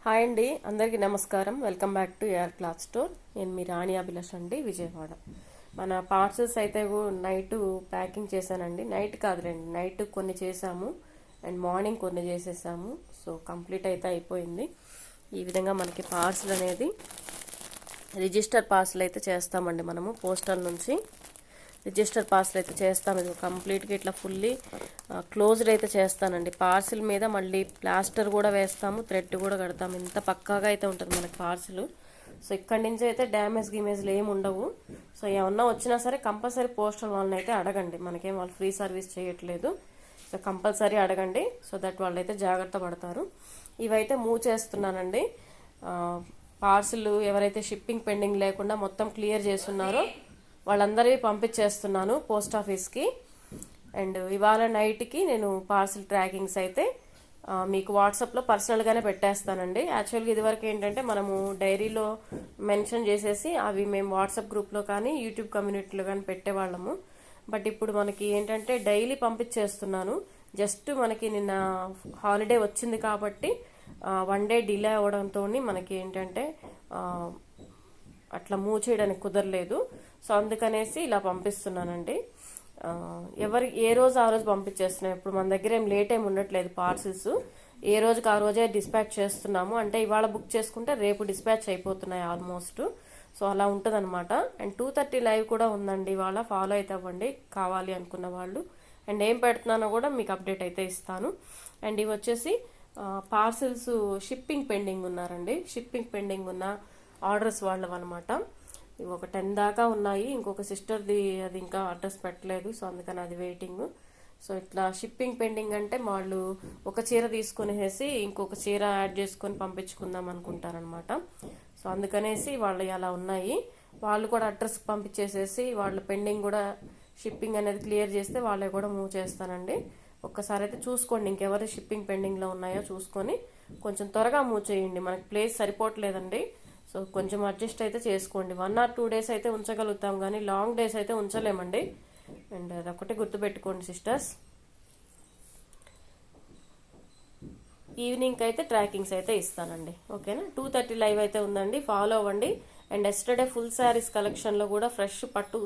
Hi అండి, అందరికీ నమస్కారం. Welcome back to AR cloth store. నేను మీ రాణి అభిలాష్ అండి, విజయవాడ. మన పార్సల్స్ అయితే నైట్ ప్యాకింగ్ చేశానండి. నైట్ కాదులేండి, నైట్ కొన్ని చేసాము అండ్ మార్నింగ్ కొన్ని చేసేసాము. సో కంప్లీట్ అయితే అయిపోయింది. ఈ విధంగా మనకి పార్సల్ అనేది రిజిస్టర్ పార్సల్ అయితే చేస్తామండి మనము పోస్టల్ నుంచి. రిజిస్టర్ పార్సల్ అయితే చేస్తాం. ఇది కంప్లీట్గా ఇట్లా ఫుల్లీ క్లోజ్డ్ అయితే చేస్తానండి. పార్సిల్ మీద మళ్ళీ ప్లాస్టర్ కూడా వేస్తాము, థ్రెడ్ కూడా కడతాము. ఇంత పక్కాగా అయితే ఉంటుంది మనకి పార్సిల్. సో ఇక్కడి నుంచి అయితే డ్యామేజ్ గిమేజ్లు ఏమి ఉండవు. సో ఏమన్నా వచ్చినా సరే కంపల్సరీ పోస్టల్ వాళ్ళని అయితే అడగండి. మనకేం వాళ్ళు ఫ్రీ సర్వీస్ చేయట్లేదు. సో కంపల్సరీ అడగండి, సో దట్ వాళ్ళు అయితే జాగ్రత్త పడతారు. ఇవైతే మూవ్ చేస్తున్నానండి. పార్సిల్ ఎవరైతే షిప్పింగ్ పెండింగ్ లేకుండా మొత్తం క్లియర్ చేస్తున్నారో వాళ్ళందరివి పంపించేస్తున్నాను పోస్ట్ ఆఫీస్కి. అండ్ ఇవాళ నైట్కి నేను పార్సిల్ ట్రాకింగ్స్ అయితే మీకు వాట్సాప్లో పర్సనల్గానే పెట్టేస్తానండి. యాక్చువల్గా ఇదివరకు ఏంటంటే మనము డైరీలో మెన్షన్ చేసేసి అవి మేము వాట్సాప్ గ్రూప్లో కానీ యూట్యూబ్ కమ్యూనిటీలో కానీ పెట్టేవాళ్ళము. బట్ ఇప్పుడు మనకి ఏంటంటే డైలీ పంపించేస్తున్నాను. జస్ట్ మనకి నిన్న హాలిడే వచ్చింది కాబట్టి 1 డే డిలే అవ్వడంతో మనకి ఏంటంటే అట్లా మూవ్ చేయడానికి కుదరలేదు. సో అందుకనేసి ఇలా పంపిస్తున్నానండి. ఎవరు ఏ రోజు ఆ రోజు పంపించేస్తున్నాం. ఇప్పుడు మన దగ్గర ఏం లేట్ ఏమి ఉండట్లేదు. పార్సిల్స్ ఏ రోజుకి ఆ రోజే డిస్పాచ్ చేస్తున్నాము. అంటే ఇవాళ బుక్ చేసుకుంటే రేపు డిస్పాచ్ అయిపోతున్నాయి ఆల్మోస్ట్. సో అలా ఉంటుంది అనమాట. అండ్ 2:30 లైవ్ కూడా ఉందండి ఇవాళ. ఫాలో అయితే అవ్వండి కావాలి అనుకున్న వాళ్ళు. అండ్ ఏం పెడుతున్నానో కూడా మీకు అప్డేట్ అయితే ఇస్తాను. అండ్ ఇవి వచ్చేసి పార్సిల్స్ షిప్పింగ్ పెండింగ్ ఉన్నారండి. షిప్పింగ్ పెండింగ్ ఉన్న ఆర్డర్స్ వాళ్ళవి అనమాట. ఇవి ఒక 10 దాకా ఉన్నాయి. ఇంకొక సిస్టర్ది అది ఇంకా అడ్రస్ పెట్టలేదు. సో అందుకని అది వెయిటింగ్. సో ఇట్లా షిప్పింగ్ పెండింగ్ అంటే వాళ్ళు ఒక చీర తీసుకునేసి ఇంకొక చీర యాడ్ చేసుకొని పంపించుకుందాం అనుకుంటారనమాట. సో అందుకనేసి వాళ్ళు అలా ఉన్నాయి. వాళ్ళు కూడా అడ్రస్ పంపించేసేసి వాళ్ళ పెండింగ్ కూడా షిప్పింగ్ అనేది క్లియర్ చేస్తే వాళ్ళే కూడా మూవ్ చేస్తానండి. ఒక్కసారి అయితే చూసుకోండి, ఇంకెవరు షిప్పింగ్ పెండింగ్లో ఉన్నాయో చూసుకొని కొంచెం త్వరగా మూవ్ చేయండి. మనకి ప్లేస్ సరిపోవట్లేదండి. సో కొంచెం అడ్జస్ట్ అయితే చేసుకోండి. 1 or 2 డేస్ అయితే ఉంచగలుగుతాం, కానీ లాంగ్ డేస్ అయితే ఉంచలేమండి. అండ్ అదొకటి గుర్తుపెట్టుకోండి సిస్టర్స్. ఈవినింగ్ అయితే ట్రాకింగ్స్ అయితే ఇస్తానండి, ఓకేనా. 2:30 లైవ్ అయితే ఉందండి, ఫాలో అవ్వండి. అండ్ ఎస్టర్డే ఫుల్ శారీస్ కలెక్షన్లో కూడా ఫ్రెష్ పట్టు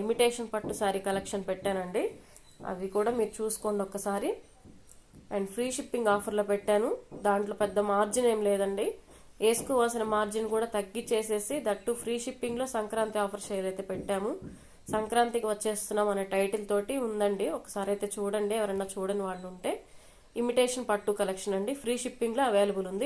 ఇమిటేషన్ పట్టు శారీ కలెక్షన్ పెట్టానండి. అవి కూడా మీరు చూసుకోండి ఒక్కసారి. అండ్ ఫ్రీ షిప్పింగ్ ఆఫర్లో పెట్టాను. దాంట్లో పెద్ద మార్జిన్ ఏం లేదండి. వేసుకోవాల్సిన మార్జిన్ కూడా తగ్గించేసేసి దట్టు ఫ్రీ షిప్పింగ్లో సంక్రాంతి ఆఫర్స్ ఏదైతే పెట్టాము, సంక్రాంతికి వచ్చేస్తున్నాం అనే టైటిల్ తోటి ఉందండి. ఒకసారి అయితే చూడండి, ఎవరైనా చూడని వాళ్ళు ఉంటే. ఇమిటేషన్ పట్టు కలెక్షన్ అండి, ఫ్రీ షిప్పింగ్లో అవైలబుల్ ఉంది.